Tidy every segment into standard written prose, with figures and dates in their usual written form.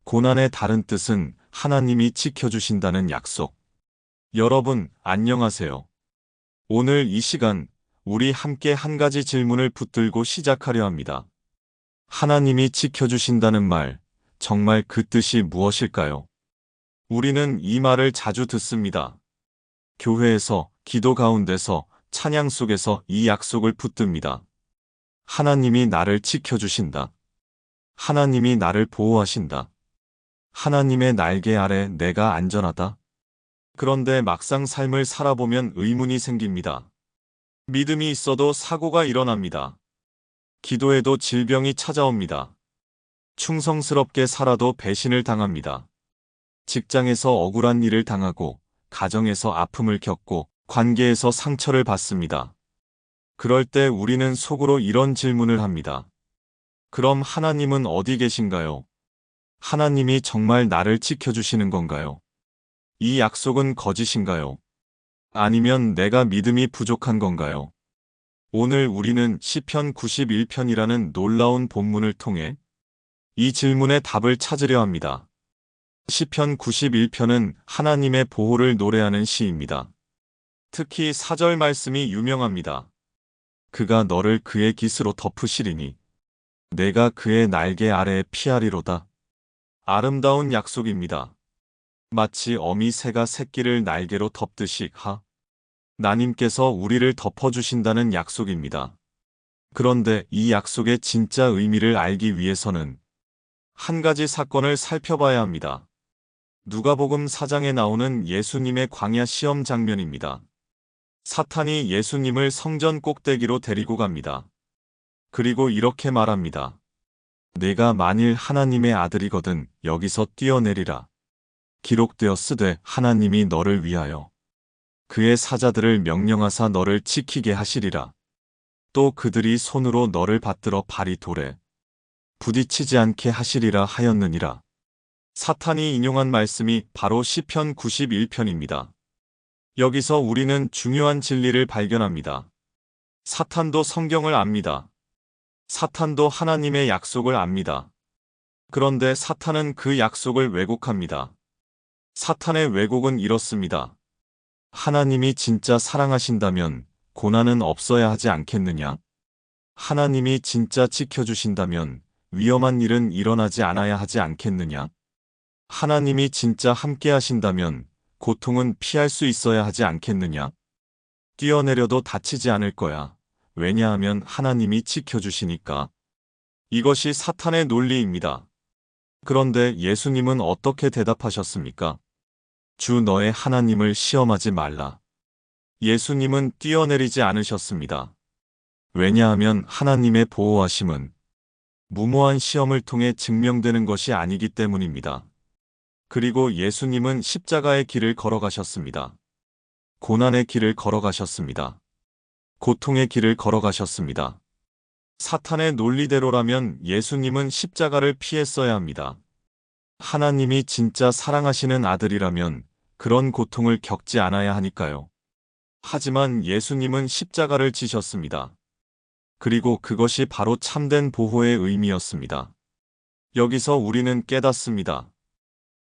고난의 다른 뜻은 하나님이 지켜주신다는 약속. 여러분, 안녕하세요. 오늘 이 시간, 우리 함께 한 가지 질문을 붙들고 시작하려 합니다. 하나님이 지켜주신다는 말, 정말 그 뜻이 무엇일까요? 우리는 이 말을 자주 듣습니다. 교회에서, 기도 가운데서, 찬양 속에서 이 약속을 붙듭니다. 하나님이 나를 지켜주신다. 하나님이 나를 보호하신다. 하나님의 날개 아래 내가 안전하다. 그런데 막상 삶을 살아보면 의문이 생깁니다. 믿음이 있어도 사고가 일어납니다. 기도해도 질병이 찾아옵니다. 충성스럽게 살아도 배신을 당합니다. 직장에서 억울한 일을 당하고, 가정에서 아픔을 겪고, 관계에서 상처를 받습니다. 그럴 때 우리는 속으로 이런 질문을 합니다. 그럼 하나님은 어디 계신가요? 하나님이 정말 나를 지켜주시는 건가요? 이 약속은 거짓인가요? 아니면 내가 믿음이 부족한 건가요? 오늘 우리는 시편 91편이라는 놀라운 본문을 통해 이 질문의 답을 찾으려 합니다. 시편 91편은 하나님의 보호를 노래하는 시입니다. 특히 4절 말씀이 유명합니다. 그가 너를 그의 깃으로 덮으시리니 내가 그의 날개 아래에 피하리로다. 아름다운 약속입니다. 마치 어미 새가 새끼를 날개로 덮듯이 하나님께서 우리를 덮어주신다는 약속입니다. 그런데 이 약속의 진짜 의미를 알기 위해서는 한 가지 사건을 살펴봐야 합니다. 누가복음 4장에 나오는 예수님의 광야 시험 장면입니다. 사탄이 예수님을 성전 꼭대기로 데리고 갑니다. 그리고 이렇게 말합니다. 내가 만일 하나님의 아들이거든 여기서 뛰어내리라. 기록되었으되 하나님이 너를 위하여 그의 사자들을 명령하사 너를 지키게 하시리라. 또 그들이 손으로 너를 받들어 발이 돌에 부딪히지 않게 하시리라 하였느니라. 사탄이 인용한 말씀이 바로 시편 91편입니다. 여기서 우리는 중요한 진리를 발견합니다. 사탄도 성경을 압니다. 사탄도 하나님의 약속을 압니다. 그런데 사탄은 그 약속을 왜곡합니다. 사탄의 왜곡은 이렇습니다. 하나님이 진짜 사랑하신다면 고난은 없어야 하지 않겠느냐? 하나님이 진짜 지켜주신다면 위험한 일은 일어나지 않아야 하지 않겠느냐? 하나님이 진짜 함께 하신다면 고통은 피할 수 있어야 하지 않겠느냐? 뛰어내려도 다치지 않을 거야. 왜냐하면 하나님이 지켜주시니까. 이것이 사탄의 논리입니다. 그런데 예수님은 어떻게 대답하셨습니까? 주 너의 하나님을 시험하지 말라. 예수님은 뛰어내리지 않으셨습니다. 왜냐하면 하나님의 보호하심은 무모한 시험을 통해 증명되는 것이 아니기 때문입니다. 그리고 예수님은 십자가의 길을 걸어가셨습니다. 고난의 길을 걸어가셨습니다. 고통의 길을 걸어가셨습니다. 사탄의 논리대로라면 예수님은 십자가를 피했어야 합니다. 하나님이 진짜 사랑하시는 아들이라면 그런 고통을 겪지 않아야 하니까요. 하지만 예수님은 십자가를 지셨습니다. 그리고 그것이 바로 참된 보호의 의미였습니다. 여기서 우리는 깨닫습니다.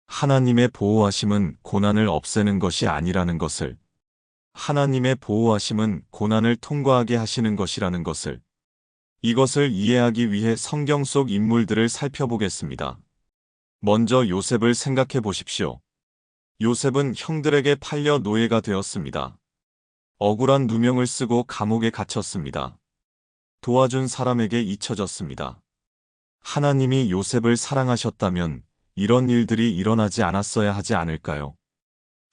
하나님의 보호하심은 고난을 없애는 것이 아니라는 것을, 하나님의 보호하심은 고난을 통과하게 하시는 것이라는 것을, 이것을 이해하기 위해 성경 속 인물들을 살펴보겠습니다. 먼저 요셉을 생각해 보십시오. 요셉은 형들에게 팔려 노예가 되었습니다. 억울한 누명을 쓰고 감옥에 갇혔습니다. 도와준 사람에게 잊혀졌습니다. 하나님이 요셉을 사랑하셨다면 이런 일들이 일어나지 않았어야 하지 않을까요?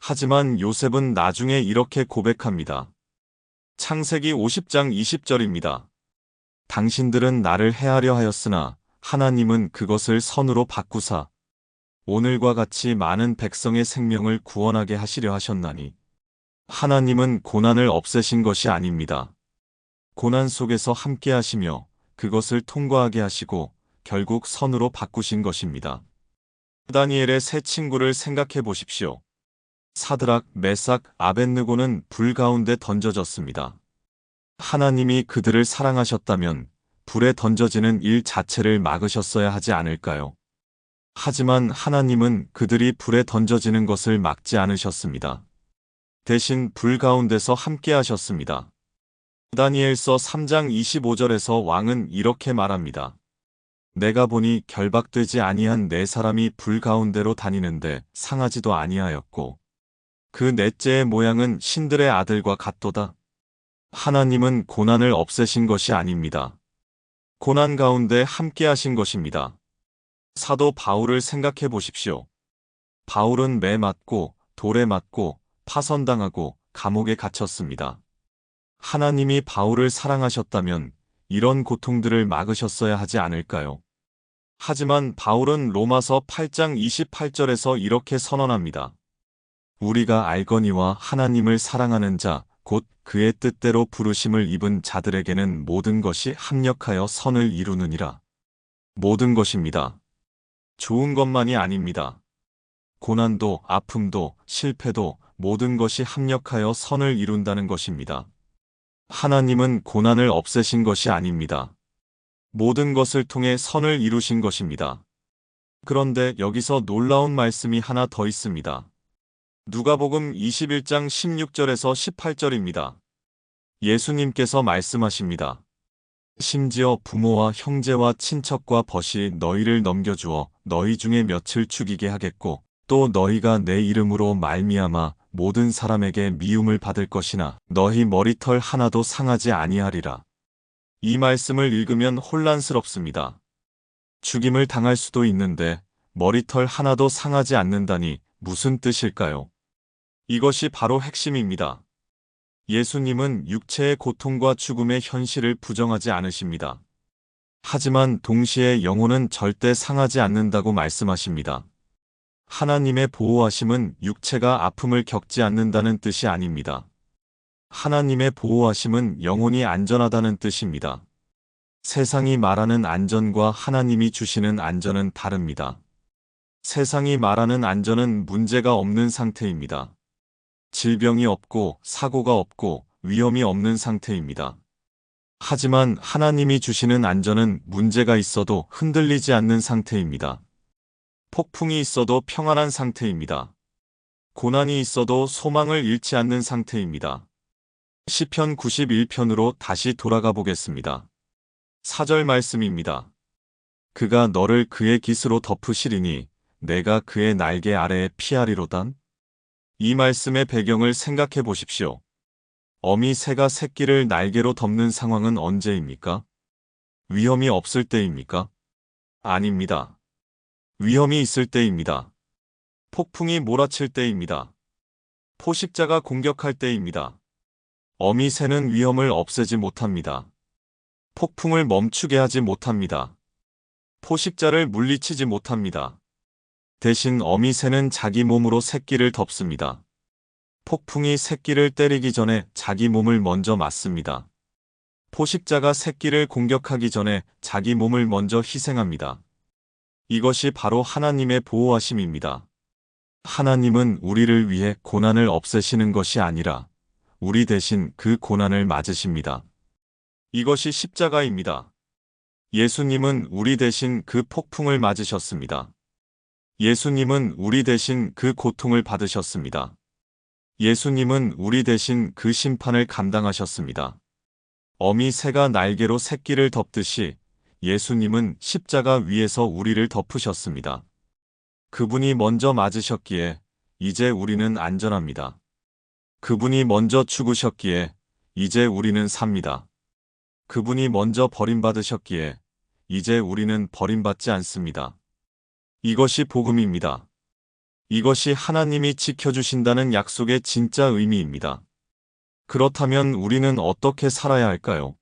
하지만 요셉은 나중에 이렇게 고백합니다. 창세기 50장 20절입니다. 당신들은 나를 해하려 하였으나 하나님은 그것을 선으로 바꾸사 오늘과 같이 많은 백성의 생명을 구원하게 하시려 하셨나니 하나님은 고난을 없애신 것이 아닙니다. 고난 속에서 함께 하시며 그것을 통과하게 하시고 결국 선으로 바꾸신 것입니다. 다니엘의 세 친구를 생각해 보십시오. 사드락, 메삭, 아벳느고는 불 가운데 던져졌습니다. 하나님이 그들을 사랑하셨다면 불에 던져지는 일 자체를 막으셨어야 하지 않을까요? 하지만 하나님은 그들이 불에 던져지는 것을 막지 않으셨습니다. 대신 불 가운데서 함께 하셨습니다. 다니엘서 3장 25절에서 왕은 이렇게 말합니다. 내가 보니 결박되지 아니한 네 사람이 불 가운데로 다니는데 상하지도 아니하였고 그 넷째의 모양은 신들의 아들과 같도다. 하나님은 고난을 없애신 것이 아닙니다. 고난 가운데 함께 하신 것입니다. 사도 바울을 생각해 보십시오. 바울은 매 맞고 돌에 맞고 파선당하고 감옥에 갇혔습니다. 하나님이 바울을 사랑하셨다면 이런 고통들을 막으셨어야 하지 않을까요? 하지만 바울은 로마서 8장 28절에서 이렇게 선언합니다. 우리가 알거니와 하나님을 사랑하는 자, 곧 그의 뜻대로 부르심을 입은 자들에게는 모든 것이 합력하여 선을 이루느니라. 모든 것입니다. 좋은 것만이 아닙니다. 고난도, 아픔도, 실패도 모든 것이 합력하여 선을 이룬다는 것입니다. 하나님은 고난을 없애신 것이 아닙니다. 모든 것을 통해 선을 이루신 것입니다. 그런데 여기서 놀라운 말씀이 하나 더 있습니다. 누가복음 21장 16절에서 18절입니다. 예수님께서 말씀하십니다. 심지어 부모와 형제와 친척과 벗이 너희를 넘겨주어 너희 중에 몇을 죽이게 하겠고 또 너희가 내 이름으로 말미암아 모든 사람에게 미움을 받을 것이나 너희 머리털 하나도 상하지 아니하리라. 이 말씀을 읽으면 혼란스럽습니다. 죽임을 당할 수도 있는데 머리털 하나도 상하지 않는다니 무슨 뜻일까요? 이것이 바로 핵심입니다. 예수님은 육체의 고통과 죽음의 현실을 부정하지 않으십니다. 하지만 동시에 영혼은 절대 상하지 않는다고 말씀하십니다. 하나님의 보호하심은 육체가 아픔을 겪지 않는다는 뜻이 아닙니다. 하나님의 보호하심은 영혼이 안전하다는 뜻입니다. 세상이 말하는 안전과 하나님이 주시는 안전은 다릅니다. 세상이 말하는 안전은 문제가 없는 상태입니다. 질병이 없고 사고가 없고 위험이 없는 상태입니다. 하지만 하나님이 주시는 안전은 문제가 있어도 흔들리지 않는 상태입니다. 폭풍이 있어도 평안한 상태입니다. 고난이 있어도 소망을 잃지 않는 상태입니다. 시편 91편으로 다시 돌아가 보겠습니다. 4절 말씀입니다. 그가 너를 그의 깃으로 덮으시리니 내가 그의 날개 아래에 피하리로단. 이 말씀의 배경을 생각해 보십시오. 어미 새가 새끼를 날개로 덮는 상황은 언제입니까? 위험이 없을 때입니까? 아닙니다. 위험이 있을 때입니다. 폭풍이 몰아칠 때입니다. 포식자가 공격할 때입니다. 어미 새는 위험을 없애지 못합니다. 폭풍을 멈추게 하지 못합니다. 포식자를 물리치지 못합니다. 대신 어미 새는 자기 몸으로 새끼를 덮습니다. 폭풍이 새끼를 때리기 전에 자기 몸을 먼저 맞습니다. 포식자가 새끼를 공격하기 전에 자기 몸을 먼저 희생합니다. 이것이 바로 하나님의 보호하심입니다. 하나님은 우리를 위해 고난을 없애시는 것이 아니라 우리 대신 그 고난을 맞으십니다. 이것이 십자가입니다. 예수님은 우리 대신 그 폭풍을 맞으셨습니다. 예수님은 우리 대신 그 고통을 받으셨습니다. 예수님은 우리 대신 그 심판을 감당하셨습니다. 어미 새가 날개로 새끼를 덮듯이 예수님은 십자가 위에서 우리를 덮으셨습니다. 그분이 먼저 맞으셨기에 이제 우리는 안전합니다. 그분이 먼저 죽으셨기에 이제 우리는 삽니다. 그분이 먼저 버림받으셨기에 이제 우리는 버림받지 않습니다. 이것이 복음입니다. 이것이 하나님이 지켜주신다는 약속의 진짜 의미입니다. 그렇다면 우리는 어떻게 살아야 할까요?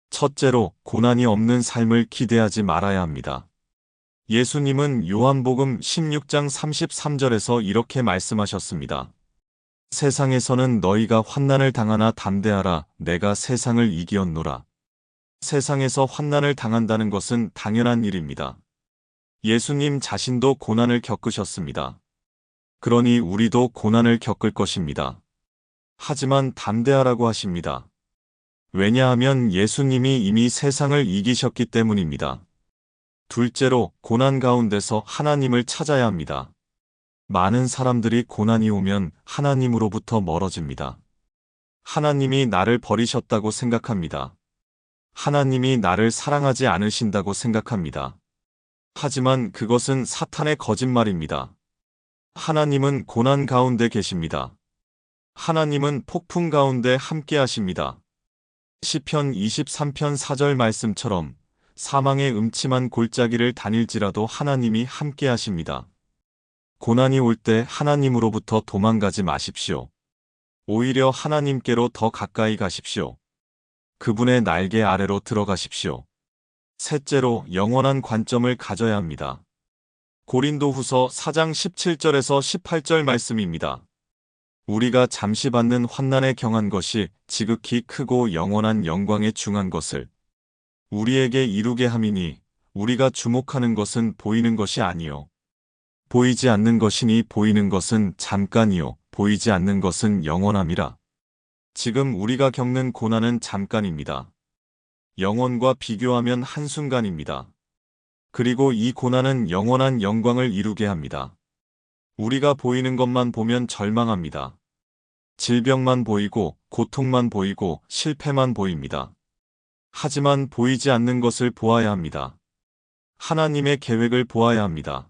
첫째로, 고난이 없는 삶을 기대하지 말아야 합니다. 예수님은 요한복음 16장 33절에서 이렇게 말씀하셨습니다. 세상에서는 너희가 환난을 당하나 담대하라, 내가 세상을 이기었노라. 세상에서 환난을 당한다는 것은 당연한 일입니다. 예수님 자신도 고난을 겪으셨습니다. 그러니 우리도 고난을 겪을 것입니다. 하지만 담대하라고 하십니다. 왜냐하면 예수님이 이미 세상을 이기셨기 때문입니다. 둘째로, 고난 가운데서 하나님을 찾아야 합니다. 많은 사람들이 고난이 오면 하나님으로부터 멀어집니다. 하나님이 나를 버리셨다고 생각합니다. 하나님이 나를 사랑하지 않으신다고 생각합니다. 하지만 그것은 사탄의 거짓말입니다. 하나님은 고난 가운데 계십니다. 하나님은 폭풍 가운데 함께 하십니다. 시편 23편 4절 말씀처럼 사망의 음침한 골짜기를 다닐지라도 하나님이 함께 하십니다. 고난이 올 때 하나님으로부터 도망가지 마십시오. 오히려 하나님께로 더 가까이 가십시오. 그분의 날개 아래로 들어가십시오. 셋째로, 영원한 관점을 가져야 합니다. 고린도후서 4장 17절에서 18절 말씀입니다. 우리가 잠시 받는 환난에 경한 것이 지극히 크고 영원한 영광에 중한 것을 우리에게 이루게 함이니, 우리가 주목하는 것은 보이는 것이 아니요 보이지 않는 것이니, 보이는 것은 잠깐이요 보이지 않는 것은 영원함이라. 지금 우리가 겪는 고난은 잠깐입니다. 영원과 비교하면 한순간입니다. 그리고 이 고난은 영원한 영광을 이루게 합니다. 우리가 보이는 것만 보면 절망합니다. 질병만 보이고, 고통만 보이고, 실패만 보입니다. 하지만 보이지 않는 것을 보아야 합니다. 하나님의 계획을 보아야 합니다.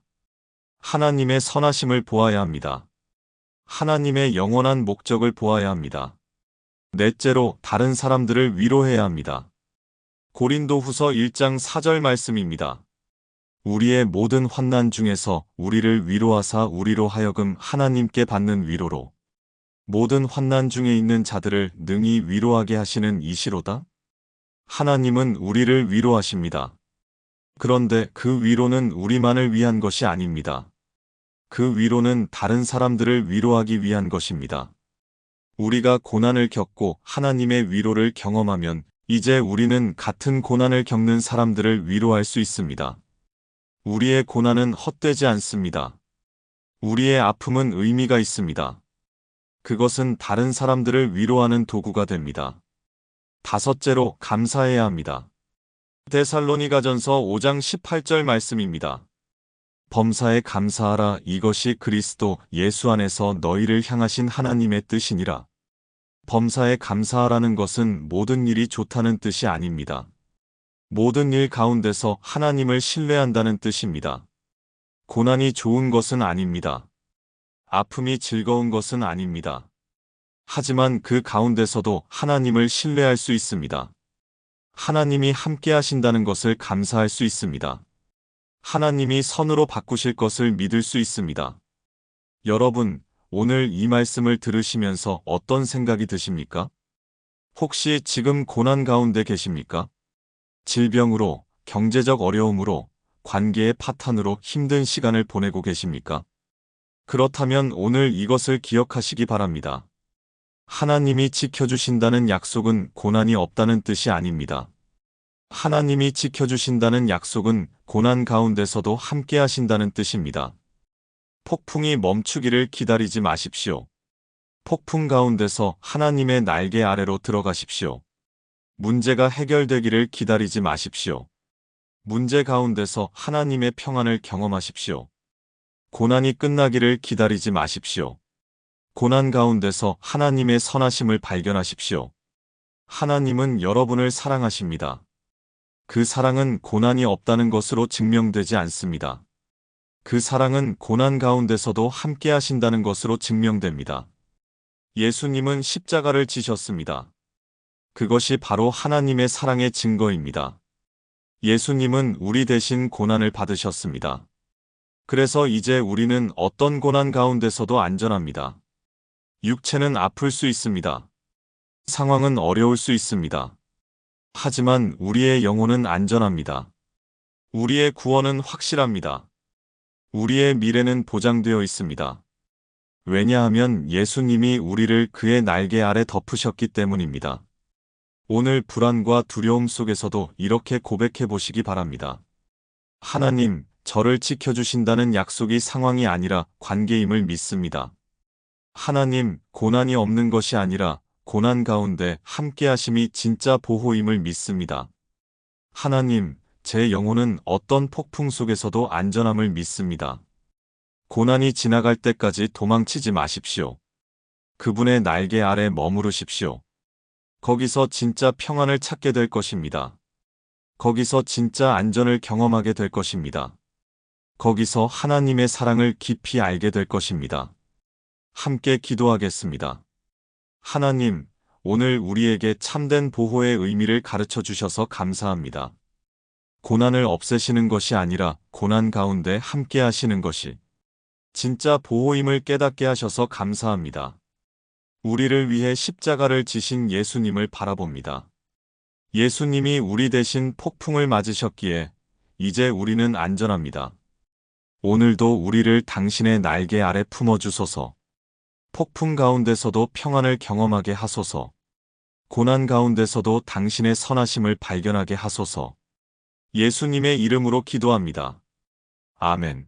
하나님의 선하심을 보아야 합니다. 하나님의 영원한 목적을 보아야 합니다. 넷째로, 다른 사람들을 위로해야 합니다. 고린도후서 1장 4절 말씀입니다. 우리의 모든 환난 중에서 우리를 위로하사 우리로 하여금 하나님께 받는 위로로 모든 환난 중에 있는 자들을 능히 위로하게 하시는 이시로다. 하나님은 우리를 위로하십니다. 그런데 그 위로는 우리만을 위한 것이 아닙니다. 그 위로는 다른 사람들을 위로하기 위한 것입니다. 우리가 고난을 겪고 하나님의 위로를 경험하면 이제 우리는 같은 고난을 겪는 사람들을 위로할 수 있습니다. 우리의 고난은 헛되지 않습니다. 우리의 아픔은 의미가 있습니다. 그것은 다른 사람들을 위로하는 도구가 됩니다. 다섯째로, 감사해야 합니다. 데살로니가전서 5장 18절 말씀입니다. 범사에 감사하라. 이것이 그리스도 예수 안에서 너희를 향하신 하나님의 뜻이니라. 범사에 감사하라는 것은 모든 일이 좋다는 뜻이 아닙니다. 모든 일 가운데서 하나님을 신뢰한다는 뜻입니다. 고난이 좋은 것은 아닙니다. 아픔이 즐거운 것은 아닙니다. 하지만 그 가운데서도 하나님을 신뢰할 수 있습니다. 하나님이 함께 하신다는 것을 감사할 수 있습니다. 하나님이 선으로 바꾸실 것을 믿을 수 있습니다. 여러분, 오늘 이 말씀을 들으시면서 어떤 생각이 드십니까? 혹시 지금 고난 가운데 계십니까? 질병으로, 경제적 어려움으로, 관계의 파탄으로 힘든 시간을 보내고 계십니까? 그렇다면 오늘 이것을 기억하시기 바랍니다. 하나님이 지켜주신다는 약속은 고난이 없다는 뜻이 아닙니다. 하나님이 지켜주신다는 약속은 고난 가운데서도 함께 하신다는 뜻입니다. 폭풍이 멈추기를 기다리지 마십시오. 폭풍 가운데서 하나님의 날개 아래로 들어가십시오. 문제가 해결되기를 기다리지 마십시오. 문제 가운데서 하나님의 평안을 경험하십시오. 고난이 끝나기를 기다리지 마십시오. 고난 가운데서 하나님의 선하심을 발견하십시오. 하나님은 여러분을 사랑하십니다. 그 사랑은 고난이 없다는 것으로 증명되지 않습니다. 그 사랑은 고난 가운데서도 함께 하신다는 것으로 증명됩니다. 예수님은 십자가를 지셨습니다. 그것이 바로 하나님의 사랑의 증거입니다. 예수님은 우리 대신 고난을 받으셨습니다. 그래서 이제 우리는 어떤 고난 가운데서도 안전합니다. 육체는 아플 수 있습니다. 상황은 어려울 수 있습니다. 하지만 우리의 영혼은 안전합니다. 우리의 구원은 확실합니다. 우리의 미래는 보장되어 있습니다. 왜냐하면 예수님이 우리를 그의 날개 아래 덮으셨기 때문입니다. 오늘 불안과 두려움 속에서도 이렇게 고백해 보시기 바랍니다. 하나님, 저를 지켜주신다는 약속이 상황이 아니라 관계임을 믿습니다. 하나님, 고난이 없는 것이 아니라 고난 가운데 함께 하심이 진짜 보호임을 믿습니다. 하나님, 제 영혼은 어떤 폭풍 속에서도 안전함을 믿습니다. 고난이 지나갈 때까지 도망치지 마십시오. 그분의 날개 아래 머무르십시오. 거기서 진짜 평안을 찾게 될 것입니다. 거기서 진짜 안전을 경험하게 될 것입니다. 거기서 하나님의 사랑을 깊이 알게 될 것입니다. 함께 기도하겠습니다. 하나님, 오늘 우리에게 참된 보호의 의미를 가르쳐 주셔서 감사합니다. 고난을 없애시는 것이 아니라 고난 가운데 함께 하시는 것이 진짜 보호임을 깨닫게 하셔서 감사합니다. 우리를 위해 십자가를 지신 예수님을 바라봅니다. 예수님이 우리 대신 폭풍을 맞으셨기에 이제 우리는 안전합니다. 오늘도 우리를 당신의 날개 아래 품어주소서. 폭풍 가운데서도 평안을 경험하게 하소서. 고난 가운데서도 당신의 선하심을 발견하게 하소서. 예수님의 이름으로 기도합니다. 아멘.